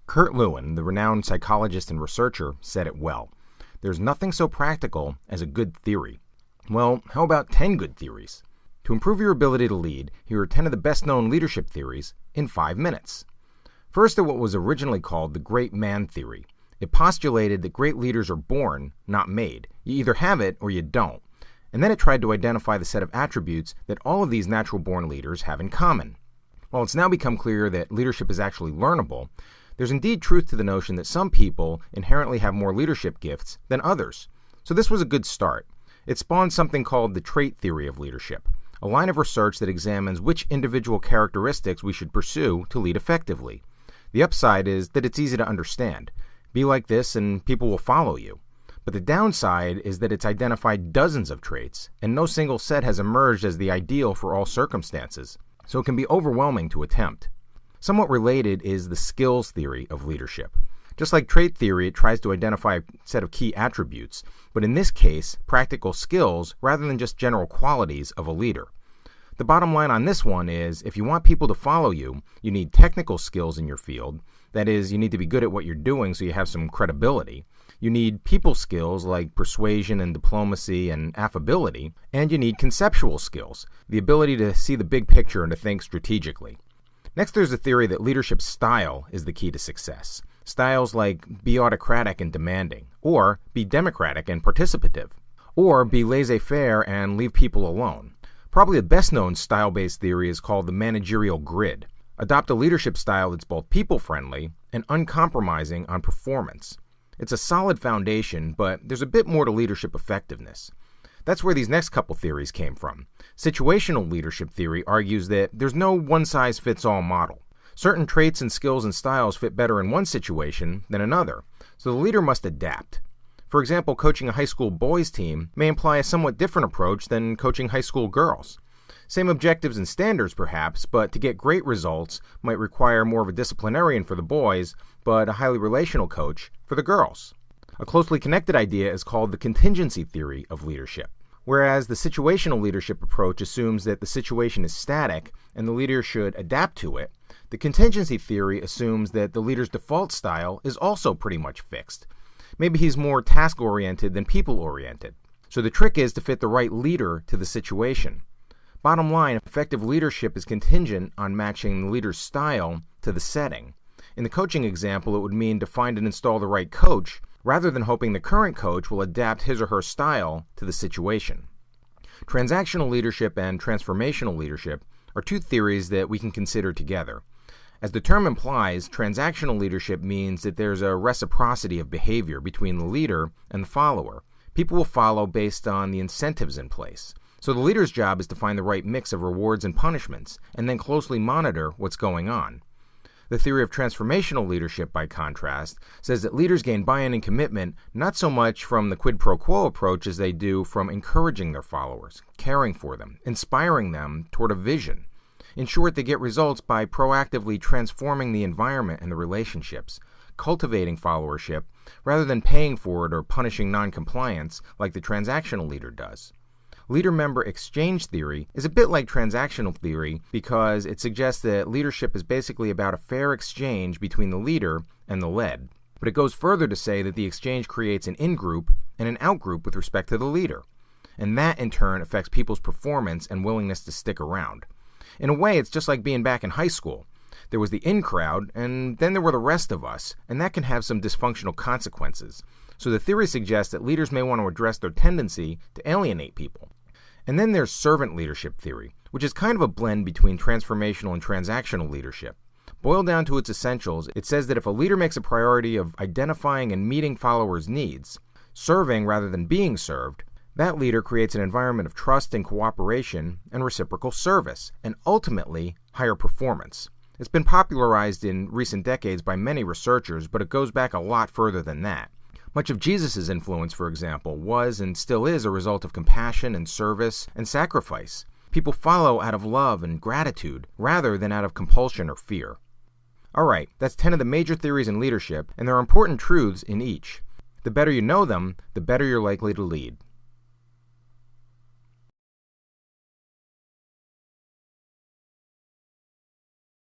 Kurt Lewin, the renowned psychologist and researcher, said it well. There's nothing so practical as a good theory. Well, how about 10 good theories? To improve your ability to lead, here are 10 of the best-known leadership theories in 5 minutes. First are what was originally called the great man theory. It postulated that great leaders are born, not made. You either have it or you don't. And then it tried to identify the set of attributes that all of these natural-born leaders have in common. While it's now become clear that leadership is actually learnable, there's indeed truth to the notion that some people inherently have more leadership gifts than others. So this was a good start. It spawned something called the trait theory of leadership, a line of research that examines which individual characteristics we should pursue to lead effectively. The upside is that it's easy to understand. Be like this and people will follow you. But the downside is that it's identified dozens of traits, and no single set has emerged as the ideal for all circumstances, so it can be overwhelming to attempt. Somewhat related is the skills theory of leadership. Just like trait theory, it tries to identify a set of key attributes, but in this case, practical skills rather than just general qualities of a leader. The bottom line on this one is, if you want people to follow you, you need technical skills in your field. That is, you need to be good at what you're doing so you have some credibility. You need people skills like persuasion and diplomacy and affability, and you need conceptual skills, the ability to see the big picture and to think strategically. Next, there's the theory that leadership style is the key to success. Styles like be autocratic and demanding, or be democratic and participative, or be laissez-faire and leave people alone. Probably the best-known style-based theory is called the managerial grid. Adopt a leadership style that's both people-friendly and uncompromising on performance. It's a solid foundation, but there's a bit more to leadership effectiveness. That's where these next couple theories came from. Situational leadership theory argues that there's no one-size-fits-all model. Certain traits and skills and styles fit better in one situation than another, so the leader must adapt. For example, coaching a high school boys team may imply a somewhat different approach than coaching high school girls. Same objectives and standards perhaps, but to get great results might require more of a disciplinarian for the boys, but a highly relational coach for the girls. A closely connected idea is called the contingency theory of leadership. Whereas the situational leadership approach assumes that the situation is static and the leader should adapt to it, the contingency theory assumes that the leader's default style is also pretty much fixed. Maybe he's more task-oriented than people-oriented. So the trick is to fit the right leader to the situation. Bottom line, effective leadership is contingent on matching the leader's style to the setting. In the coaching example, it would mean to find and install the right coach, rather than hoping the current coach will adapt his or her style to the situation. Transactional leadership and transformational leadership are two theories that we can consider together. As the term implies, transactional leadership means that there's a reciprocity of behavior between the leader and the follower. People will follow based on the incentives in place. So the leader's job is to find the right mix of rewards and punishments, and then closely monitor what's going on. The theory of transformational leadership, by contrast, says that leaders gain buy-in and commitment not so much from the quid pro quo approach as they do from encouraging their followers, caring for them, inspiring them toward a vision. In short, they get results by proactively transforming the environment and the relationships, cultivating followership, rather than paying for it or punishing non-compliance like the transactional leader does. Leader-member exchange theory is a bit like transactional theory because it suggests that leadership is basically about a fair exchange between the leader and the led. But it goes further to say that the exchange creates an in-group and an out-group with respect to the leader. And that, in turn, affects people's performance and willingness to stick around. In a way, it's just like being back in high school. There was the in crowd, and then there were the rest of us, and that can have some dysfunctional consequences. So the theory suggests that leaders may want to address their tendency to alienate people. And then there's servant leadership theory, which is kind of a blend between transformational and transactional leadership. Boiled down to its essentials, it says that if a leader makes a priority of identifying and meeting followers' needs, serving rather than being served, that leader creates an environment of trust and cooperation and reciprocal service, and ultimately, higher performance. It's been popularized in recent decades by many researchers, but it goes back a lot further than that. Much of Jesus' influence, for example, was and still is a result of compassion and service and sacrifice. People follow out of love and gratitude rather than out of compulsion or fear. Alright, that's 10 of the major theories in leadership, and there are important truths in each. The better you know them, the better you're likely to lead.